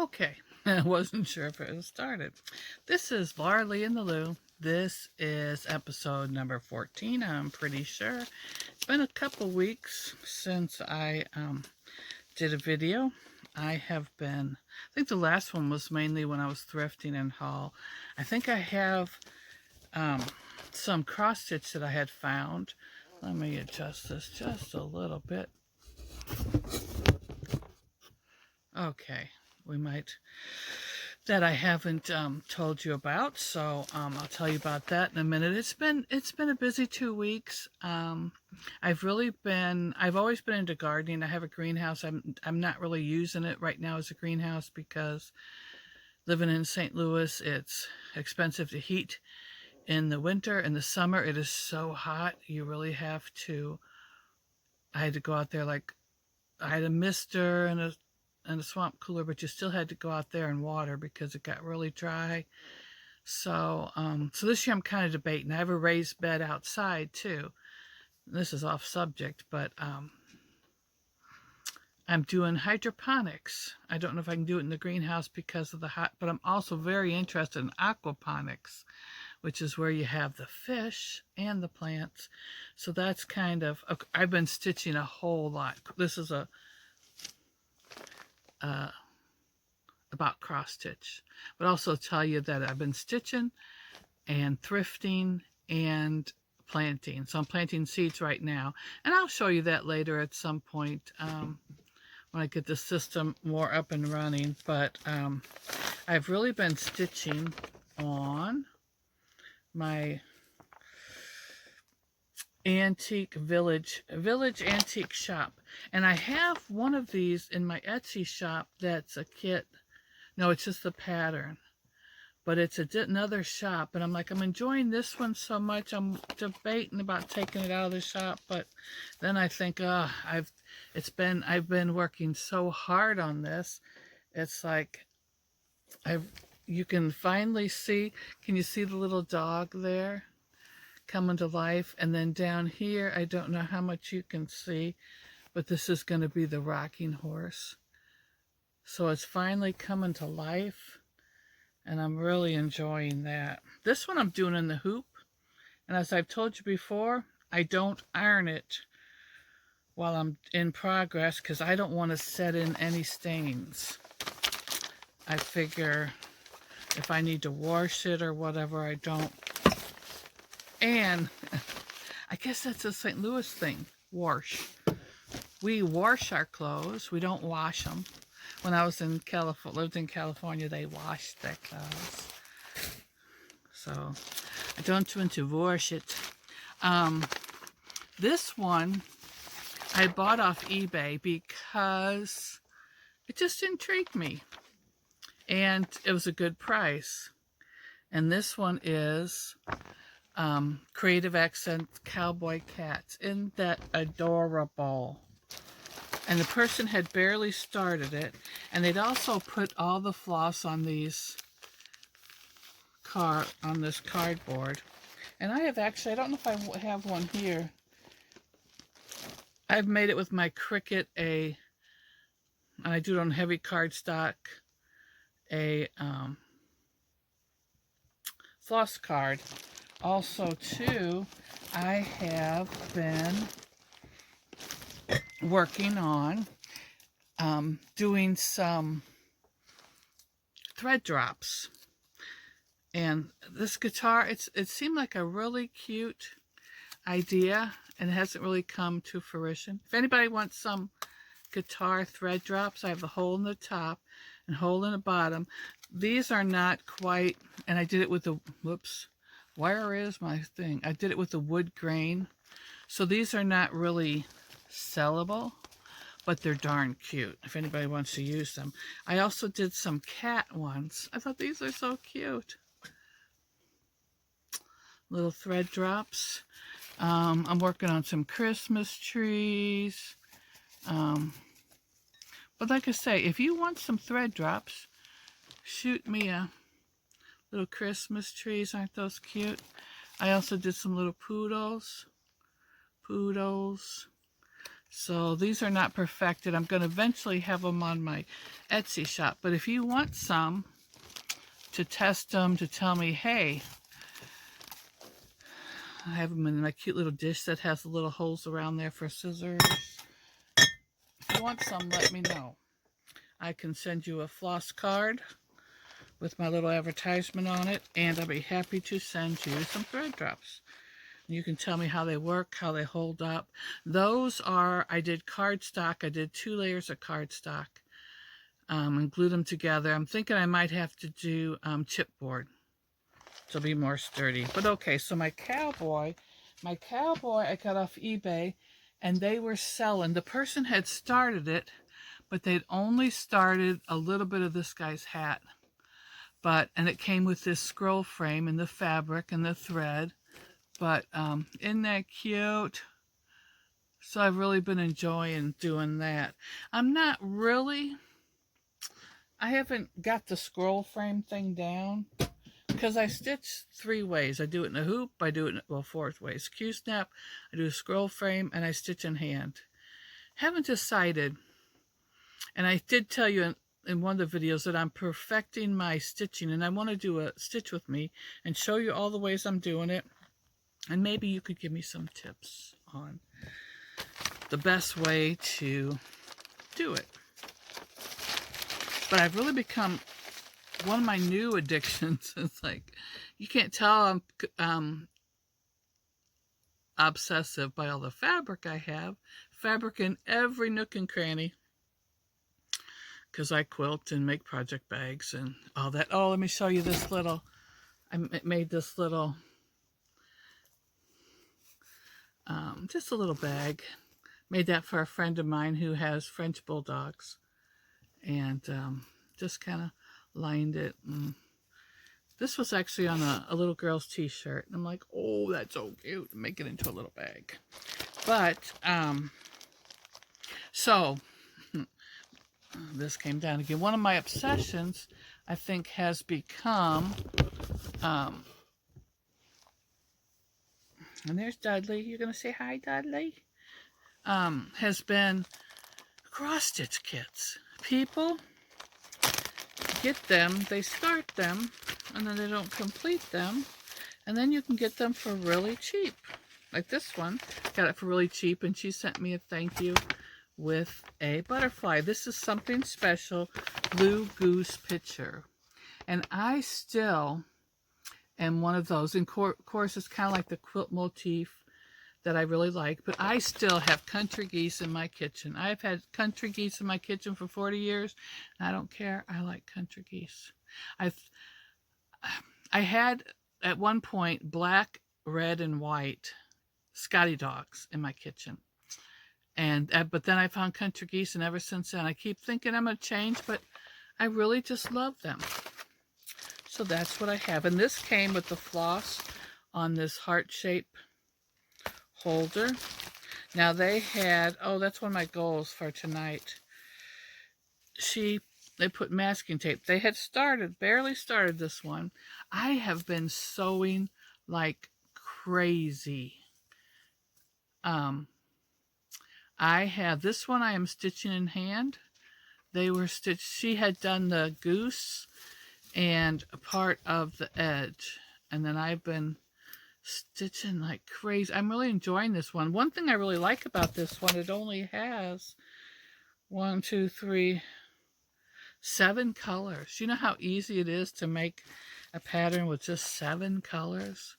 Okay, I wasn't sure if it was started. This is Laura Lee in the Lou. This is episode number 14, I'm pretty sure. It's been a couple weeks since I did a video. I think the last one was mainly when I was thrifting and haul. I think I have some cross stitch that I had found. Let me adjust this just a little bit. Okay, we might, that I haven't told you about, so I'll tell you about that in a minute. It's been a busy 2 weeks. I've always been into gardening. I have a greenhouse. I'm not really using it right now as a greenhouse because living in St. Louis, it's expensive to heat in the winter. In the summer, it is so hot. You really have to. I had to go out there, like I had a mister and a swamp cooler, but you still had to go out there and water because it got really dry. So this year I'm kind of debating. I have a raised bed outside too. This is off subject, but I'm doing hydroponics. I don't know if I can do it in the greenhouse because of the hot, but I'm also very interested in aquaponics, which is where you have the fish and the plants. So that's kind of, I've been stitching a whole lot. This is about cross stitch, but also tell you that I've been stitching and thrifting and planting. So I'm planting seeds right now, and I'll show you that later at some point when I get the system more up and running. But I've really been stitching on my antique village antique shop, and I have one of these in my Etsy shop that's a kit. No, it's just the pattern, but it's another shop, and I'm like, I'm enjoying this one so much, I'm debating about taking it out of the shop, but then I think, I've been working so hard on this. It's like you can finally see, can you see the little dog there coming to life? And then down here, I don't know how much you can see, but this is going to be the rocking horse. So it's finally coming to life, and I'm really enjoying that. This one I'm doing in the hoop, and as I've told you before, I don't iron it while I'm in progress because I don't want to set in any stains. I figure if I need to wash it or whatever, I don't. And I guess that's a St. Louis thing, wash. We wash our clothes, we don't wash them. When I was in lived in California, they washed their clothes. So I don't want to wash it. This one I bought off eBay because it just intrigued me, and it was a good price. And this one is Creative Accent Cowboy Cats. Isn't that adorable? And the person had barely started it, and they'd also put all the floss on this cardboard. And I have actually, I don't know if I have one here. I've made it with my Cricut, and I do it on heavy cardstock, a floss card. Also, too, I have been working on doing some thread drops. And this guitar, it seemed like a really cute idea, and it hasn't really come to fruition. If anybody wants some guitar thread drops, I have a hole in the top and hole in the bottom. These are not quite, and I did it with the, whoops, where is my thing? I did it with the wood grain. So these are not really sellable, but they're darn cute if anybody wants to use them. I also did some cat ones. I thought these are so cute. Little thread drops. I'm working on some Christmas trees. But like I say, if you want some thread drops, shoot me a little Christmas trees. Aren't those cute? I also did some little poodles. So these are not perfected. I'm going to eventually have them on my Etsy shop. But if you want some to test them, to tell me, hey, I have them in my cute little dish that has the little holes around there for scissors. If you want some, let me know. I can send you a floss card with my little advertisement on it, and I'll be happy to send you some thread drops. You can tell me how they work, how they hold up. Those are, I did cardstock. I did 2 layers of cardstock and glued them together. I'm thinking I might have to do chipboard to be more sturdy. But okay, so my cowboy I got off eBay, and they were selling. The person had started it, but they'd only started a little bit of this guy's hat. And it came with this scroll frame and the fabric and the thread. But isn't that cute? So I've really been enjoying doing that. I haven't got the scroll frame thing down because I stitch 3 ways. I do it in a hoop, I do it in, 4 ways. Q-snap, I do a scroll frame, and I stitch in hand. Haven't decided. And I did tell you in one of the videos that I'm perfecting my stitching, and I want to do a stitch with me and show you all the ways I'm doing it. And maybe you could give me some tips on the best way to do it. But I've really become, one of my new addictions is like, you can't tell I'm obsessive by all the fabric I have. Fabric in every nook and cranny. Because I quilt and make project bags and all that. Oh, let me show you this little, I made this little, just a little bag. Made that for a friend of mine who has French bulldogs. And just kind of lined it. And this was actually on a little girl's t-shirt. And I'm like, oh, that's so cute. Make it into a little bag. But, so, this came down again. One of my obsessions, I think, has become, and there's Dudley. You're going to say hi, Dudley? Has been cross-stitch kits. People get them, they start them, and then they don't complete them, and then you can get them for really cheap. Like this one, got it for really cheap, and she sent me a thank you with a butterfly. This is something special, Blue Goose picture. And I still am one of those. And of course, it's kind of like the quilt motif that I really like, but I still have country geese in my kitchen. I've had country geese in my kitchen for 40 years, and I don't care. I like country geese. I had, at one point, black, red, and white Scotty dogs in my kitchen. But then I found country geese, and ever since then, I keep thinking I'm going to change, but I really just love them. So that's what I have. And this came with the floss on this heart-shaped holder. Now they had, oh, that's one of my goals for tonight. They put masking tape. They had barely started this one. I have been sewing like crazy. I have this one I am stitching in hand. They were stitched, she had done the goose and a part of the edge. And then I've been stitching like crazy. I'm really enjoying this one. One thing I really like about this one, it only has 1, 2, 3, 7 colors. You know how easy it is to make a pattern with just 7 colors?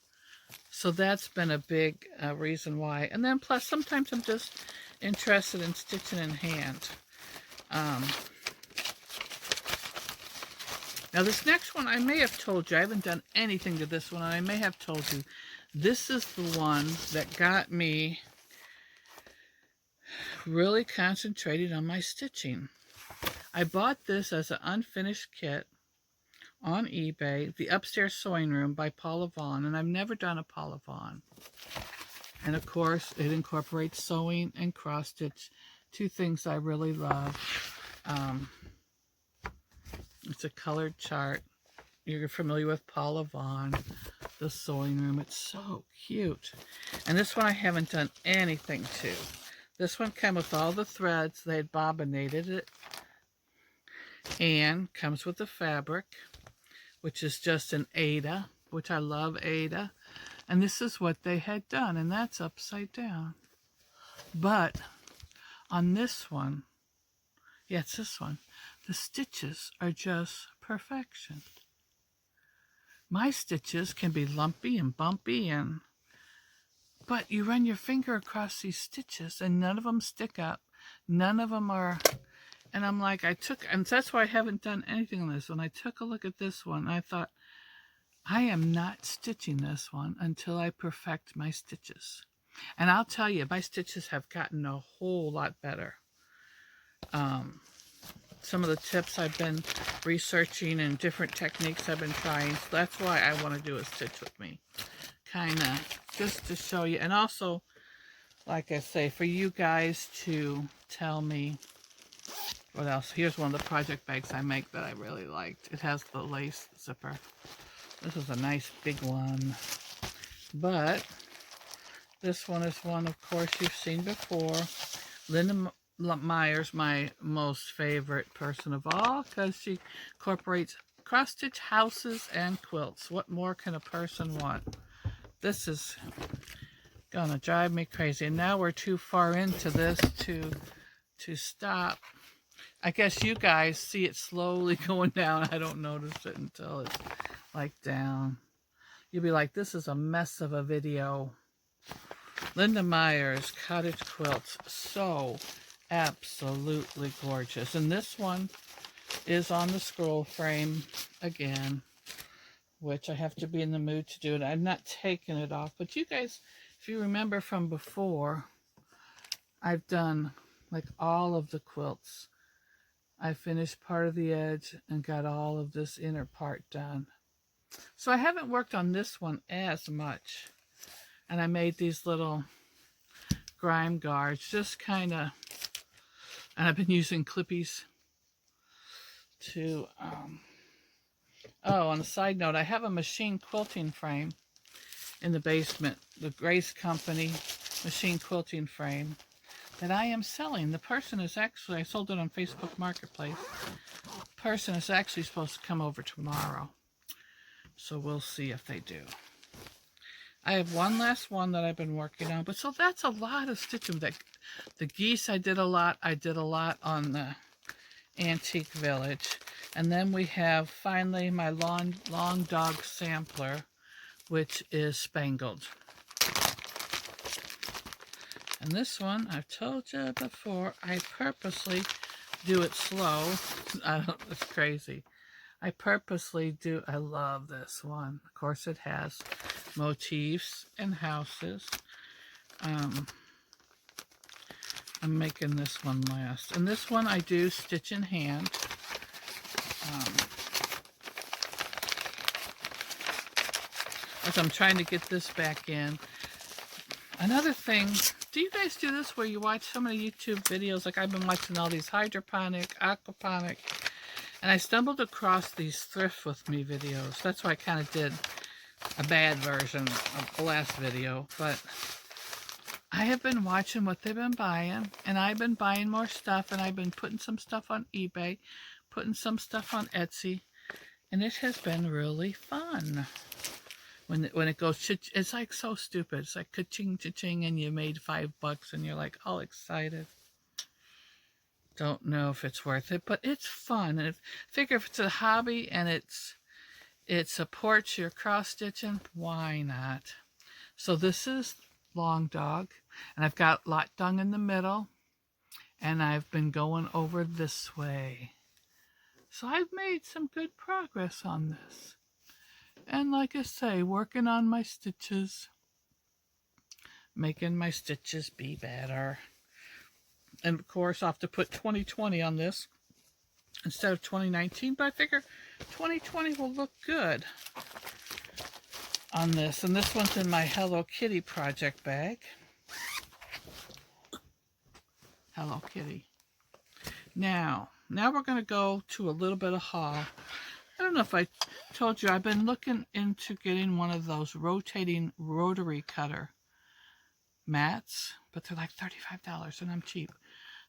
So that's been a big reason why. And then plus sometimes I'm just interested in stitching in hand. Now this next one I may have told you, I haven't done anything to this one, and I may have told you, this is the one that got me really concentrated on my stitching. I bought this as an unfinished kit on eBay, The Upstairs Sewing Room by Paula Vaughn, and I've never done a Paula Vaughn. And of course, it incorporates sewing and cross stitch, 2 things I really love. It's a colored chart. You're familiar with Paula Vaughn, The Sewing Room. It's so cute. And this one I haven't done anything to. This one came with all the threads. They had bobinated it. And comes with the fabric, which is just an Aida, which I love Aida. And this is what they had done, and that's upside down. But on this one, yeah, it's this one, the stitches are just perfection. My stitches can be lumpy and bumpy, but you run your finger across these stitches and none of them stick up. None of them are, and I'm like, and that's why I haven't done anything on this one. I took a look at this one, and I thought, I am not stitching this one until I perfect my stitches. And I'll tell you, my stitches have gotten a whole lot better. Some of the tips I've been researching and different techniques I've been trying. So that's why I want to do a stitch with me. Kind of just to show you. And also, like I say, for you guys to tell me what else. Here's one of the project bags I make that I really liked. It has the lace zipper. This is a nice big one. But this one is one, of course, you've seen before. Linda Meyer's my most favorite person of all because she incorporates cross-stitch houses and quilts. What more can a person want? This is gonna drive me crazy. And now we're too far into this to stop. I guess you guys see it slowly going down. I don't notice it until it's like down. You'll be like, this is a mess of a video. Linda Meyer's cottage quilts, so absolutely gorgeous. And this one is on the scroll frame again, which I have to be in the mood to do it. I'm not taking it off, but you guys, if you remember from before, I've done like all of the quilts. I finished part of the edge and got all of this inner part done. So I haven't worked on this one as much. And I made these little grime guards, just kind of, and I've been using clippies to, oh, on a side note, I have a machine quilting frame in the basement, the Grace Company machine quilting frame that I am selling. The person is actually, I sold it on Facebook Marketplace. The person is actually supposed to come over tomorrow. So we'll see if they do. I have one last one that I've been working on, but so that's a lot of stitching. The geese I did a lot. I did a lot on the Antique Village. And then we have finally my long dog sampler, which is spangled. And this one, I've told you before, I purposely do it slow. It's crazy. I purposely do, I love this one. Of course it has motifs and houses. I'm making this one last. And this one I do stitch in hand. As I'm trying to get this back in. Another thing, do you guys do this where you watch so many YouTube videos? Like I've been watching all these hydroponic, aquaponic, and I stumbled across these Thrift With Me videos. That's why I kind of did a bad version of the last video. But I have been watching what they've been buying, and I've been buying more stuff, and I've been putting some stuff on eBay, putting some stuff on Etsy, and it has been really fun. When it goes, it's like so stupid. It's like ka-ching, cha-ching, and you made $5 and you're like all excited. Don't know if it's worth it, but it's fun. And figure if it's a hobby and it supports your cross stitching, why not? So this is Long Dog, and I've got Lot Dung in the middle, and I've been going over this way. So I've made some good progress on this. And like I say, working on my stitches, making my stitches be better. And of course, I'll have to put 2020 on this instead of 2019, but I figure 2020 will look good on this. And this one's in my Hello Kitty project bag. Hello Kitty. Now we're going to go to a little bit of haul. I don't know if I told you, I've been looking into getting one of those rotating rotary cutter mats, but they're like $35 and I'm cheap.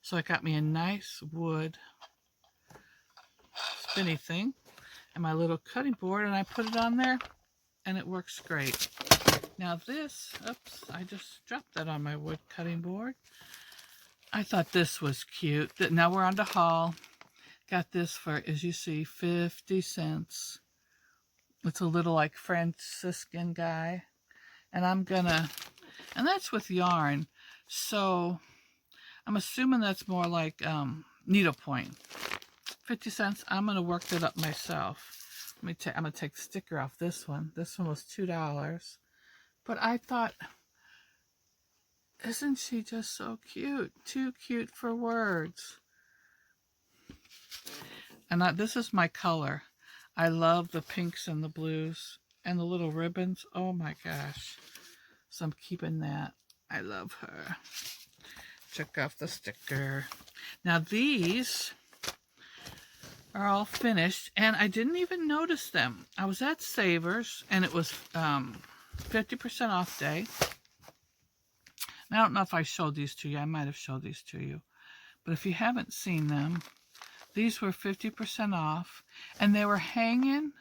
So I got me a nice wood spinny thing and my little cutting board, and I put it on there and it works great. Now this, oops, I just dropped that on my wood cutting board. I thought this was cute. Now we're on to haul. Got this for, as you see, 50 cents. It's a little like Franciscan guy. And and that's with yarn. So I'm assuming that's more like needlepoint. 50 cents. I'm going to work that up myself. I'm going to take the sticker off this one. This one was $2. But I thought, isn't she just so cute? Too cute for words. And this is my color. I love the pinks and the blues and the little ribbons. Oh my gosh. So I'm keeping that. I love her. Check off the sticker. Now these are all finished and I didn't even notice them. I was at Savers and it was 50% off day. And I don't know if I showed these to you. I might have showed these to you. But if you haven't seen them, these were 50% off and they were hanging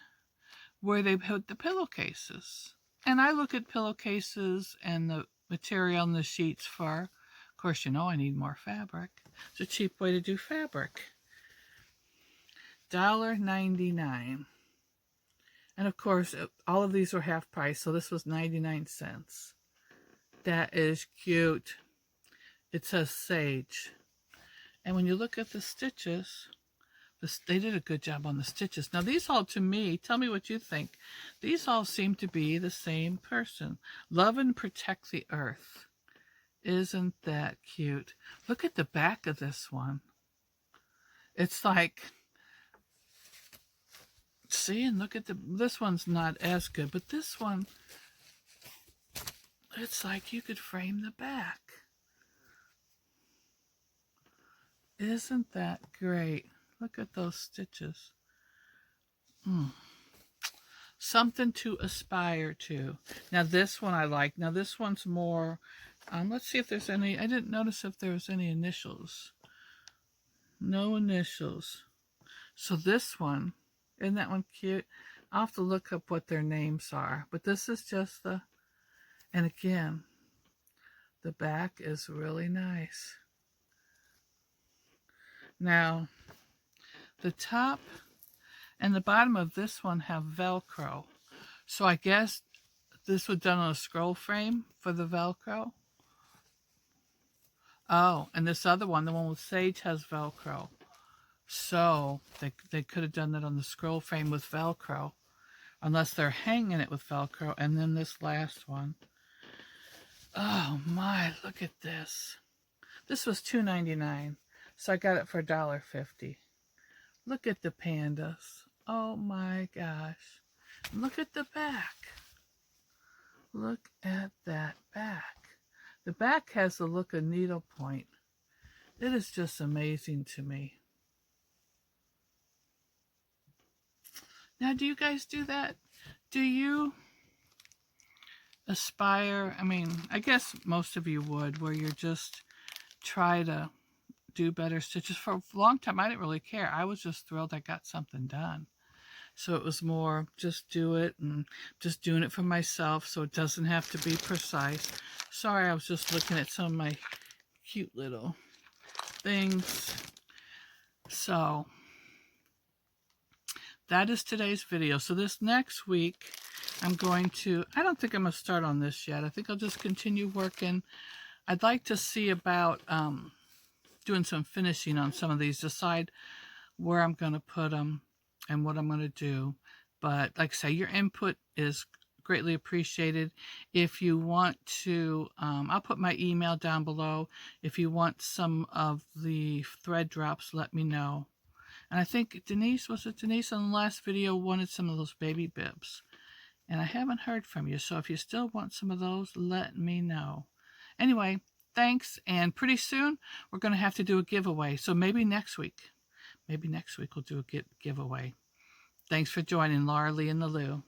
where they put the pillowcases. And I look at pillowcases and the material and the sheets for, of course, you know I need more fabric. It's a cheap way to do fabric. $1.99. And of course, all of these were half price, so this was 99 cents. That is cute. It says sage. And when you look at the stitches, they did a good job on the stitches. Now these all, to me, tell me what you think. These all seem to be the same person. Love and protect the earth. Isn't that cute? Look at the back of this one. It's like, see, and look at this one's not as good, but this one, it's like you could frame the back. Isn't that great? Look at those stitches. Something to aspire to. Now this one I like. Now this one's more, let's see if there's any, I didn't notice if there was any initials. No initials. So this one, isn't that one cute? I'll have to look up what their names are. But this is just the, and again, the back is really nice. Now, the top and the bottom of this one have Velcro. So I guess this was done on a scroll frame for the Velcro. Oh, and this other one, the one with sage, has Velcro. So they could have done that on the scroll frame with Velcro. Unless they're hanging it with Velcro. And then this last one. Oh my, look at this. This was $2.99. So I got it for $1.50. Look at the pandas. Oh my gosh. Look at the back. Look at that back. The back has the look of needlepoint. It is just amazing to me. Now, do you guys do that? Do you aspire? I mean, I guess most of you would, where you just try to do better stitches. For a long time, I didn't really care. I was just thrilled I got something done. So it was more just do it and just doing it for myself so it doesn't have to be precise. Sorry, I was just looking at some of my cute little things. So that is today's video. So this next week, I'm going to, I don't think I'm going to start on this yet. I think I'll just continue working. I'd like to see about doing some finishing on some of these, decide where I'm going to put them and what I'm going to do. But like I say, your input is greatly appreciated. If you want to, I'll put my email down below. If you want some of the thread drops, let me know. And I think Denise, was it Denise on the last video, wanted some of those baby bibs. And I haven't heard from you. So if you still want some of those, let me know. Anyway, thanks. And pretty soon, we're going to have to do a giveaway. So maybe next week. Maybe next week we'll do a giveaway. Thanks for joining Laura Lee and the Lou.